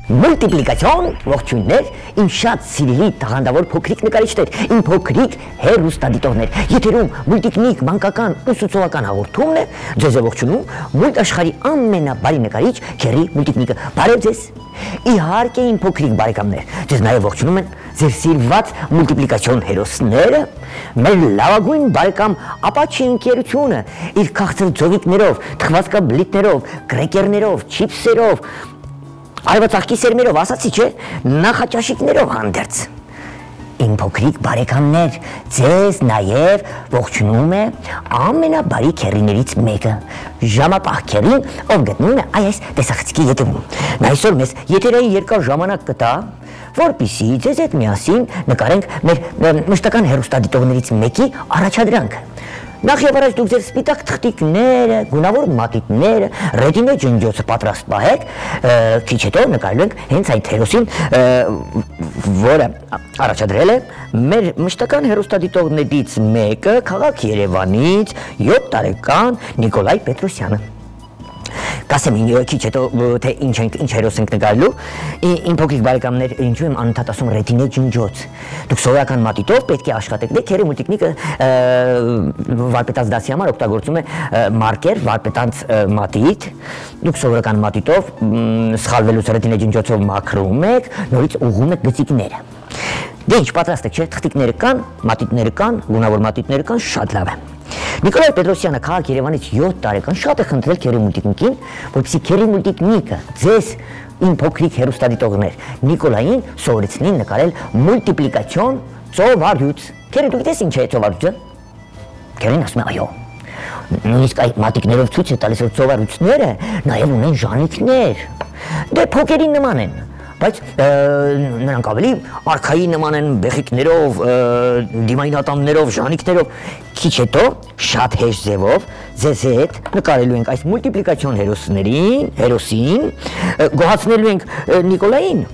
Մուլտիպլիկացիոն ողջույններ, իմ շատ սիրելի տաղանդավոր փոքրիկ նկարիչներ, իմ փոքրիկ հեռուստադիտողներ, եթերում մուլտիկնիկ մանկական ուսուցողական հաղորդումն է, ձեզ է ողջունում մուլտ աշխարհի ամենաբարի նկարիչ Քերի Մուլտիկնիկը։ Բարև ձեզ։ Իհարկե իմ փոքրիկ բարեկամներ, ձեզ նաև ողջունում են ձեր սիրված մուլտիպլիկացիոն հերոսները, մեր լավագույն բարեկամ Ապաչի ընկերությունը իր քաղցր ձողիկներով, թխվածքաբլիթներով, կրեկերներով, չիփսերով, Այվացախքի սերմերով, ասացի չէ, նախաճաշիկներով հանդերձ։ Իմ փոքրիկ բարեկամներ, ձեզ նաև ողջունում է ամենաբարի քերիներից մեկը, ժամապահ քերին, ով գտնվում է այս տեսախցիկի ետևում։ Նա այսօր մեզ եթերային երկար ժամանակ կտա, որպեսզի ձեզ հետ միասին նկարենք մեր մշտական հեռուստադիտողներից մեկի առաջադրանքը։ Նախ եւ առաջ դուք ձեր սպիտակ թղթիկները, գունավոր մատիտները, ռետինե ջնջոցը պատրաստ պահեք, քիչ հետո նկարելու ենք հենց այդ հերոսին, որը առաջադրել է մեր մշտական հեռուստադիտողներից մեկը, քաղաք Երևանից 7 տարեկան Նիկոլայ Պետրոսյանը։ Կասեմ քիչ հետո թե ինչ հերոս ենք նկարելու, իմ փոքրիկ բարեկամներ, ինչու եմ անընդհատ ասում ռետինե ջնջոց։ Դուք սովորական մատիտով պետք է աշխատեք, դե Քերի Մուլտիկնիկը վարպետանց դասի համար օգտագործում է մարկեր, վարպետանց մատիտ, դուք սովորական մատիտով սխալվելուց ռետինե ջնջոցով մաքրում եք, նորից ուղղում եք գծիկները։ Դե ինչ պատրաստ եք, չէ՞, թղթիկները կան, մատիտները կան, գունավոր մատիտները կան, շատ լավ է։ Նիկոլայ Պետրոսյանը քաղաք Երևանից 7 տարեկան շատ է խնդրել Քերի Մուլտիկնիկին, որպեսզի Քերի Մուլտիկնիկը ձեզ իմ փոքրիկ հեռուստադիտողներ Նիկոլային սովորեցնի նկարել մուլտիպլիկացիոն ծովարյուծ։ Քերի, դու գիտես ինչ է ծովարյուծը։ Քերին ասում է այո։ Նույնիսկ այդ մատիկներով ցույց է տալիս, որ ծովարյուծները նաև ունեն ժանիքներ։ Դե փոքերին նման են, բայց նրանք ավելի արքայի նման են բեղիկներով, դիմային ատամներով, ժանիքներով։ Քիչ հետո շատ հեշտ ձևով ձեզ հետ նկարելու ենք այս մուլտիպլիկացիոն հերոսին, գոհացնելու ենք Նիկոլային,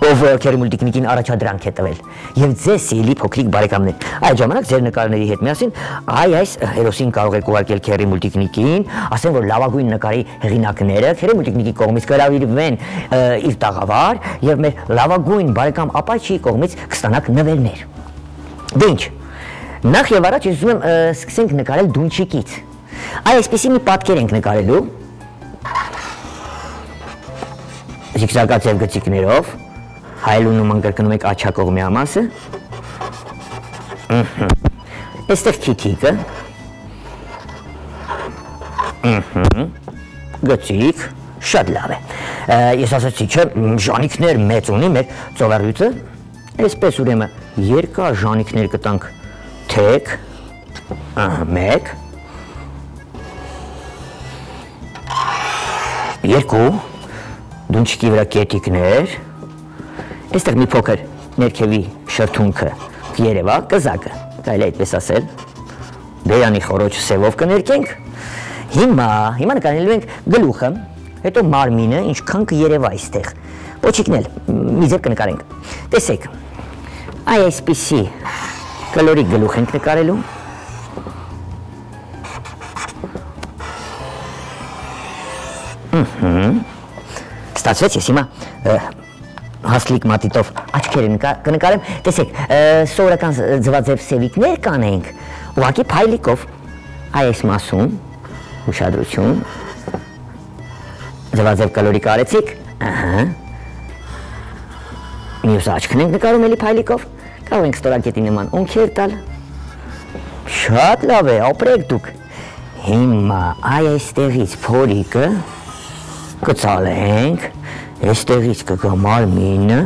ով Քերի Մուլտիկնիկին առաջադրանք է տվել, եւ ձեզ սիրելի փոքրիկ բարեկամներ, այդ ժամանակ ձեր նկարների հետ միասին այս հերոսին կարող եք ուղարկել Քերի Մուլտիկնիկին, ասեն որ լավագույն նկարի հեղինակները Քերի Մուլտիկնիկի կողմից կհրավիրվեն իր տաղավար եւ մեր լավագույն բարեկամ Ապաչի կողմից կստանաք նվերներ։ Դե ինչ, նախ եւ առաջ ես ուզում եմ սկսենք նկարել դունչիկից։ Այսպեսի մի պատկեր ենք նկարելու զիգզագաձև գծիկներով, հայելու նման կրկնում եք աչակողմի ամասը, այստեղ քիթիկը, գծիկ, շատ լավ է, ես ասացի չէ, ժանիքներ մեծ ունի մեր ծովարյուծը, այսպես ուրեմն երկար ժանիքներ կտանք թեք, մեկ, երկու, դունչիկի վրա կետիկներ, այստեղ մի փոքր ներքևի շրթունքը կերևա, կզակը, կարելի է այդպես ասել, բերանի խորոչ սևով կներկենք, հիմա նկարելու ենք գլուխը, հետո մարմինը, ինչքան կերևա այստեղ, պոչիկն էլ մի ձև կնկարենք, տեսեք, այսպիսի կլորիկ գլուխ ենք նկարելու, ստացվեց, ես հիմա հասլիկ մատիտով աչքերը կնկարեմ, տեսեք, սովորական ձվածև սևիկներ կանենք, ուղղակի փայլիկով, այս մասում, ուշադրություն, ձվածև կլորիկ արեցիք, մյուս աչքն ենք նկարում էլի փայլիկով, կարող ենք ստորակետի նման ունքեր տալ, շատ լավ է, ապրեք դուք, հիմա այստեղից փորիկը կծալենք, այստեղից կգա մարմինը,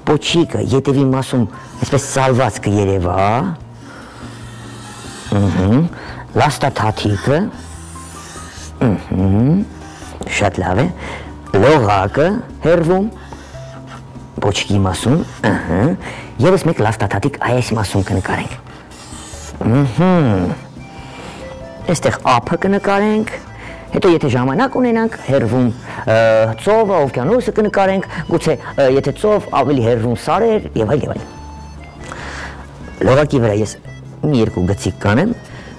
պոչիկը ետևի մասում այսպես սալված կերևա, լաստաթաթիկը, շատ լավ է, լողակը հերվում, պոչկի մասում, եւս մեկ լավ տատատիկ այս մասում կնկարենք։ Այստեղ ափը կնկարենք, հետո եթե ժամանակ ունենանք, հեռվում ծովը, օվկիանոսը կնկարենք, գուցե եթե ծով ավելի հեռվում սարեր եւ այլ։ Լողակի վրա ես մի երկու գծիկ կանեմ,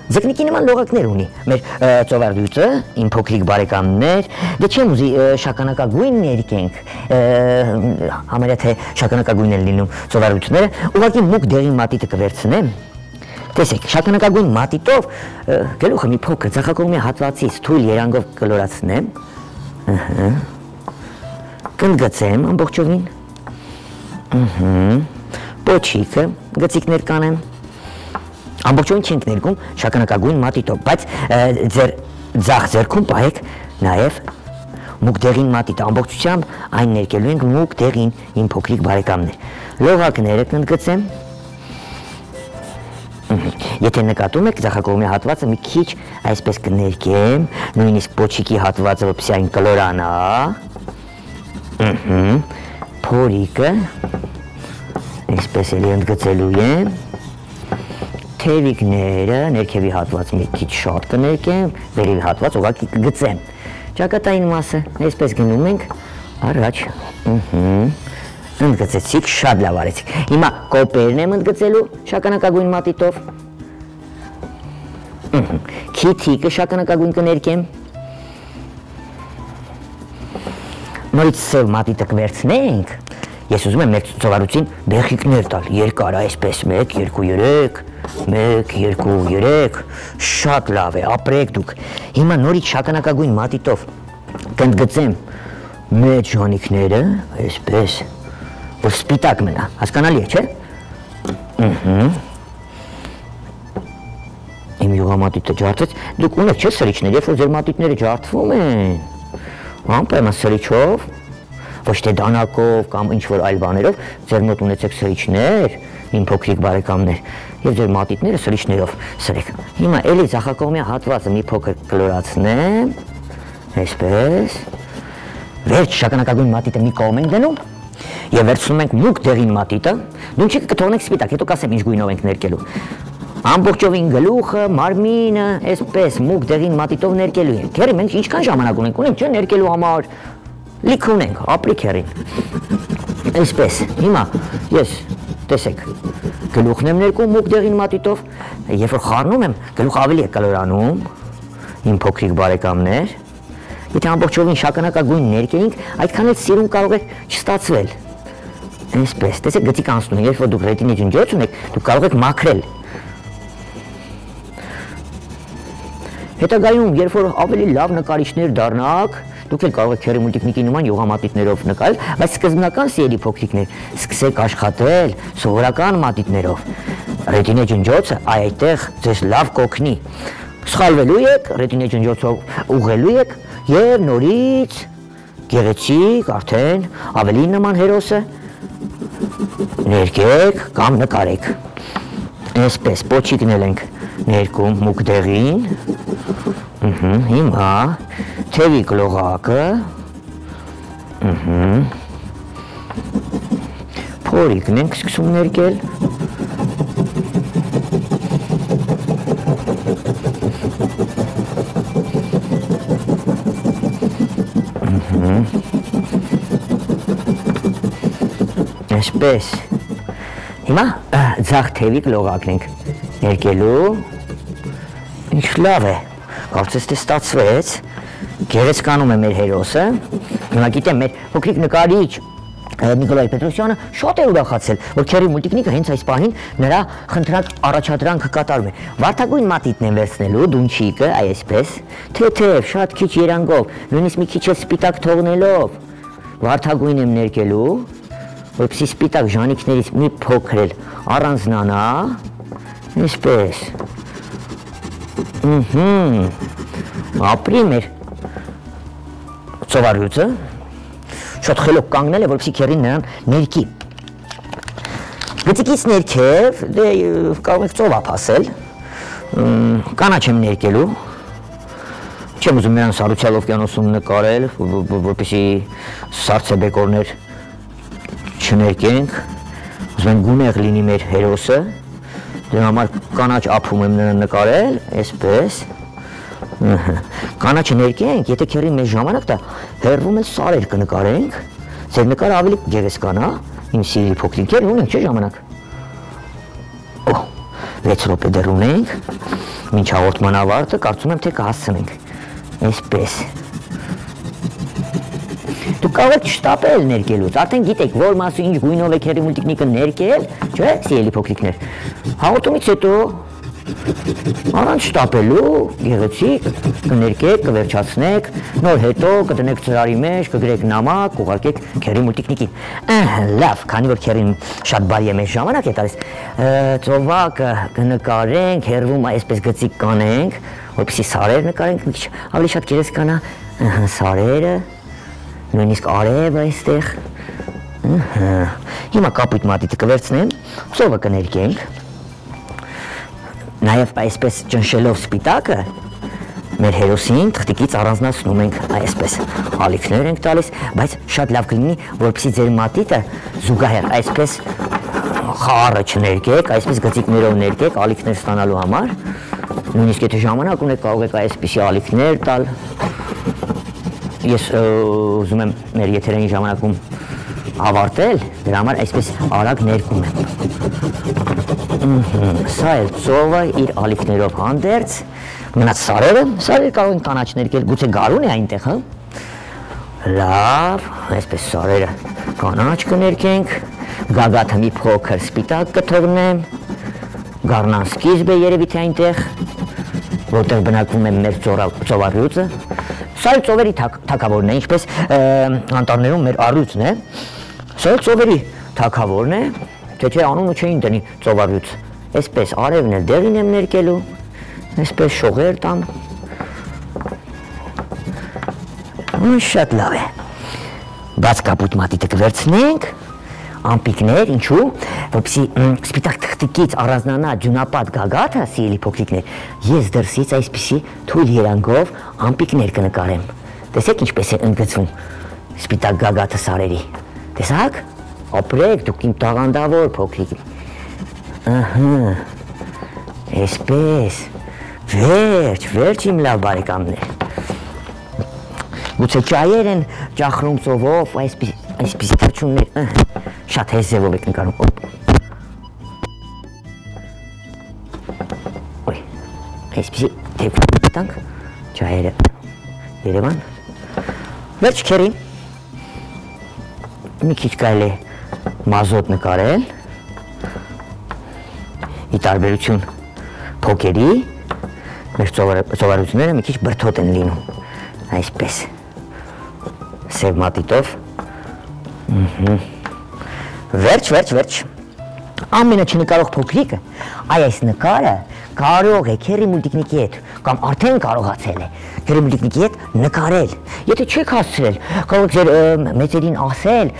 ձկնիկի նման լողակներ ունի մեր ծովարդույթը, իմ փոքրիկ բարեկամներ, դե չեմ ուզի շագանակագույն ներկենք, համարյա թե շագանակագույն են լինում ծովարդույթները, ուղղակի մուգ դեղին մատիտը կվերցնեմ։ Տեսեք, շագանակագույն մատիտով գլուխը մի փոքր ձախակողմի հատվածից թույլ երանգով կլորացնեմ, կընդգծեմ ամբողջովին, պոչիկը գծիկներ կանեմ, ամբողջովին չենք ներկում շագանակագույն մատիտով, բայց ձեր ձախ ձեռքում պահեք նաև մուգ դեղին մատիտը, ամբողջությամբ այն ներկելու ենք մուգ դեղին իմ փոքրիկ բարեկամներ։ Լողակները կընդգծեմ, եթե նկատում եք ձախակողմի հատվածը մի քիչ այսպես կներկեմ, նույնիսկ պոչիկի հատվածը որպեսզի այն կլորանա, փորիկը այսպես էլի ընդգծելու եմ, թևիկները, ներքևի հատված մի քիչ շատ կներկեմ, վերևի հատված ուղղակի կգծեմ, ճակատային մասը այսպես գնում ենք առաջ, ընդգծեցիք, շատ լավ արեցիք, հիմա կոպերն եմ ընդգծելու շագանակագույն մատիտով, քիթիկը շագանակագույն կներկեմ, նորից սև մատիտը կվերցնենք, ես ուզում եմ մեր ծովարդույթին բեղիկներ տալ, երկար այսպես 1, 2, 3, 1, 2, 3, շատ լավ է, ապրեք դուք, հիմա նորից շագանակագույն մատիտով կընդգծեմ մեծ ժանիքները, այսպես, որ սպիտակ մնա, հասկանալի է, չէ՞։ Իմ յուղամատիտը ջարդեց, դուք ունեք չէ սրիչներ, երբ որ ձեր մատիտները ջարդվում են, անպայման սրիչով, ոչ թե դանակով կամ ինչ-որ այլ բաներով, ձեր մոտ ունեցեք սրիչներ, իմ փոքրիկ բարեկամներ, եւ ձեր մատիտները սրիչներով սրեք։ Հիմա էլի ձախակողմի հատվածը մի փոքր կլորացնեմ, այսպես, վերջ շագանակագույն մատիտը մի կողմ ենք դնում, եւ վերցնում ենք մուգ դեղին մատիտը, դունչիկը կթողնենք սպիտակ, հետո կասեմ ինչ գույնով ենք ներկելու։ Ամբողջովին գլուխը, մարմինը, այսպես մուգ դեղին մատիտով ներկելու ենք։ Քերի մենք ինչքան ժամանակ ունենք, չէ՞ ներկելու համար։ Լիք ունենք, ապրի քերին։ Այսպես, հիմա ես տեսեք, գլուխն եմ ներկում մուգ դեղին մատիտով, երբ որ խառնում եմ, գլուխը ավելի է կլորանում, իմ փոքրիկ բարեկամներ։ Եթե ամբողջովին շագանակագույն ներկեինք, այդքան էլ սիրուն կարող է չստացվել։ Այսպես, տեսեք, գծիկ անցնում, երբ որ դուք ռետինի ջնջոց ունեք, դուք կարող եք մաքրել։ Հետագայում, երբ որ ավելի լավ նկարիչներ դառնաք, դուք էլ կարող եք քերի մուլտիկնիկի նման յուղամատիտներով նկարել, բայց սկզբնական սիրելի փոքրիկներ, սկսեք աշխատել սովորական մատիտներով։ Ռետինե ջնջոցը այդտեղ ձեզ լավ կօգնի։ Սխալվելու եք, ռետինե ջնջոցով ուղղելու եք եւ նորից գեղեցիկ արդեն ավելի նման հերոսը ներկեք կամ նկարեք։ Այսպես պոչիկն էլ ենք ներկում մուգ դեղին, հիմա թևիկ լողակը, փորիկն ենք սկսում ներկել, այսպես, հիմա ձախ թևիկ լողակն ենք ներկելու, ինչ լավ է, կարծես թե ստացվեց, գեղեցկանում է մեր հերոսը, հիմա գիտեմ մեր փոքրիկ նկարիչ Նիկոլայ Պետրոսյանը շատ է ուրախացել, որ քերի մուլտիկնիկը հենց այս պահին նրա խնդրած առաջադրանքը կատարում է։ Վարդագույն մատիտն եմ վերցնելու, դունչիկը, այսպես, թեթև, շատ քիչ երանգով, նույնիսկ մի քիչ էլ սպիտակ թողնելով, վարդագույն եմ ներկելու, որպեսզի սպիտակ ժանիքներից մի փոքր էլ առանձնանա, այսպես, ապրի մեր ծովարդույթը, շատ խելոք կանգնել է, որպեսզի քերին նրան ներկի։ Գծիկից ներքև, դե կարող եք ծովափ ասել, կանաչ եմ ներկելու, չեմ ուզում նրան Սառուցյալ օվկիանոսում նկարել, որպեսզի սառցե բեկորներ չներկենք, ուզում եմ գունեղ լինի մեր հերոսը, դրա համար կանաչ ափում եմ նրան նկարել, այսպես, կանաչը ներկենք, եթե քերի մեզ ժամանակ դա հեռվում էլ սարեր կնկարենք, ձեր նկարը ավելի գեղեցկանա, իմ սիրելի փոքրիկներ, ունենք չէ ժամանակ։ 6 րոպե դեռ ունենք, մինչ հաղորդման ավարտը կարծում եմ թե կհասցնենք, այսպես։ Դուք կարող եք շտապել ներկելուց, արդեն գիտեք որ մասը ինչ գույնով եք հերի մուլտիկնիկը ներկել, չէ, սիրելի փոքրիկներ։ Հաղորդումից հետո առանց շտապելու, գեղեցիկ, կներկեք, կվերջացնեք, նոր հետո կդնեք ծրարի մեջ, կգրեք նամակ, կուղարկեք քերի մուլտիկնիկին։ Լավ, քանի որ քերին շատ բարի է մեր ժամանակ է տալիս, ծովակը կնկարենք, հեռվում այսպես գծիկ կանենք, որպեսզի սարեր նկարենք, մի քիչ ավելի շատ գեղեցկանա, սարերը, նույնիսկ արևը այստեղ։ Հիմա կապույտ մատիտը կվերցնեմ, ծովը կներկենք։ Նաև այսպես ճնշելով սպիտակը մեր հերոսին թղթիկից առանձնացնում ենք այսպես ալիքներ ենք տալիս, բայց շատ լավ կլինի, որպեսզի ձեր մատիտը զուգահեռ այսպես խառը չներկեք, այսպես գծիկներով ներկեք ալիքներ ստանալու համար, նույնիսկ եթե ժամանակ ունեք կարող եք այսպիսի ալիքներ տալ, ես ուզում եմ մեր եթերային ժամանակում ավարտել, դրա համար այսպես արագ ներկում եմ։ Սա էլ ծովը իր ալիքներով հանդերձ, մնաց սարերը կարող են կանաչ ներկել, գուցե գարուն է այնտեղ, հա։ Լավ, այսպես սարերը կանաչ կներկենք, գագաթը մի փոքր սպիտակ կթողնեմ, գառնան սկիզբ է երևի թե այնտեղ, որտեղ բնակվում է մեր ծովառյուծը, սա էլ ծովերի թագավորն է, ինչպես անտառներում մեր առյուծն է, սա էլ ծովերի թագավորն է, թե չէ անունը չէին տնի ծովառյուծ, այսպես արևն էլ դեղին եմ ներկելու, այսպես շողեր տամ, շատ լավ է, բաց կապույտ մատիտը կվերցնենք, ամպիկներ, ինչու, որպեսզի սպիտակ թղթիկից առանձնանա ջունապատ գագաթը, սիրելի փոքրիկներ, ես դրսից այսպիսի թույլ երանգով ամպիկներ կնկարեմ, տեսեք ինչպես է ընդգծվում սպիտակ գագաթը սարերի, տեսակ, ապրեք, դուք իմ տաղանդավոր փոքրիկ, այսպես, վերջ իմ լավ բարեկամներ, գուցե ճայեր են ճախրում ծովով, այսպիսի թրջուններ, շատ հեզ ձևով եք նկարում, այսպիսի թեքվում տանք, ճայերը Երևան, վերջ քերին, մի քիչ կարել է մազոտ նկարել, ի տարբերություն փոքերի, մեր ծովառյուծները մի քիչ բրդոտ են լինում, այսպես, սև մատիտով, վերջ, ամենը չնկարող փոքրիկը, այս նկարը կարող է քերի մուլտիկնիկի հետ, կամ արդեն կարողացել է քերի մուլտիկնիկի հետ նկարել, եթե չեք հասցրել, կարող եք ձեր մեծերին ասել,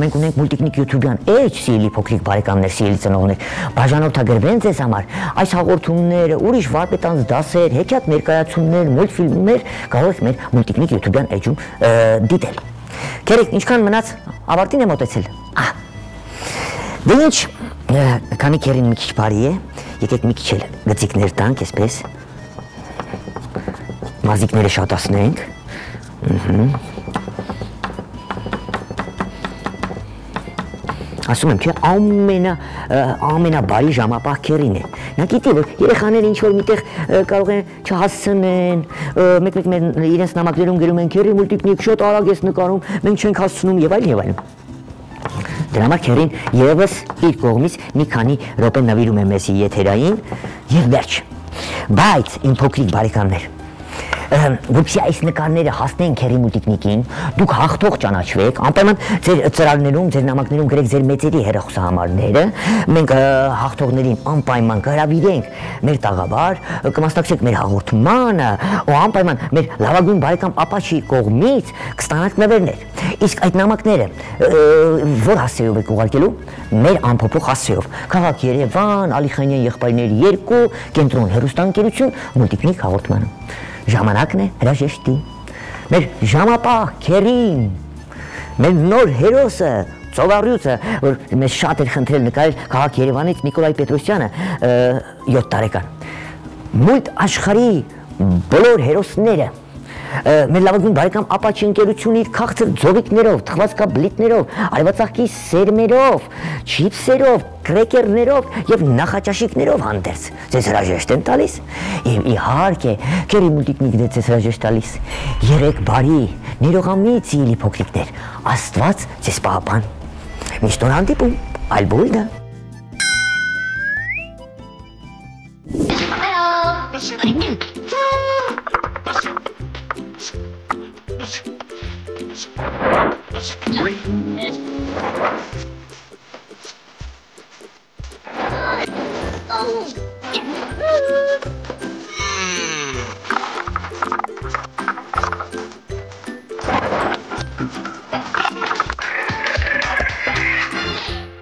մենք ունենք մուլտիկնիկ յութուբյան էջ, սիրելի փոքրիկ բարեկամներ, սիրելի ծնողներ, բաժանորդագրվեն ձեզ համար, այս հաղորդումները, ուրիշ վարպետանց դասեր, հեքիաթ ներկայացումներ, մուլտֆիլմներ կարող եք մեր մուլտիկնիկ յութուբյան էջում դիտել։ Քերիկ, ինչքան մնաց ավարտին է մոտեցել։ Դե ինչ, քանի քերին մի քիչ բարի է, եկեք մի քիչ էլ գծիկներ տանք, այսպես, մազիկները շատացնենք, ասում եմ, չէ, ամենաբարի ժամապահ քերին է, նա գիտի, որ երեխաները ինչ-որ միտեղ կարող են չհասցնեն, մեկ-մեկ իրենց նամակներում գրում են քերի մուլտիկնիկ, շատ արագ ես նկարում, մենք չենք հասցնում եւ այլն։ Դրա համար քերին եւս իր կողմից մի քանի րոպե նվիրում է մեզ եթերային եւ վերջ։ Բայց իմ փոքրիկ բարեկամներ, որպեսզի այս նկարները հասնեն քերի մուլտիկնիկին, դուք հաղթող ճանաչվեք, անպայման ձեր ծրարներում, ձեր նամակներում գրեք ձեր մեծերի հեռախոսահամարները, մենք հաղթողներին անպայման կհրավիրենք մեր տաղավար, կմասնակցեք մեր հաղորդմանը, ու անպայման մեր լավագույն բարեկամ Ապաչի կողմից կստանաք նվերներ։ Իսկ այդ նամակները որ հասցեով եք ուղարկելու, մեր անփոփոխ հասցեով, քաղաք Երևան, Ալիխանյան եղբայրների 2, կենտրոն հեռուստաընկերություն, մուլտիկնիկ հաղորդմանը։ Ժամանակն է հրաժեշտի, մեր ժամապահ քերին, մեր նոր հերոսը ծովառյուծը, որ մեզ շատ էր խնդրել նկարել քաղաք Երևանից Նիկոլայ Պետրոսյանը 7 տարեկան։ Մուլտ աշխարհի բոլոր հերոսները մեր լավագույն բարեկամ Ապաչի ընկերությունը իր քաղցր ձողիկներով, թխվածքաբլիթներով, արևածաղկի սերմերով, չիփսերով, կրեկերներով եւ նախաճաշիկներով հանդերձ ձեզ հրաժեշտ են տալիս եւ իհարկե քերի մուլտիկնիկ ձեզ հրաժեշտ տալիս։ Երեք բարի, ներողամիտ սիրելի փոքրիկներ, Աստված ձեզ պահապան։ Միշտ օր հանդիպում, այլ բույնը։ Hello.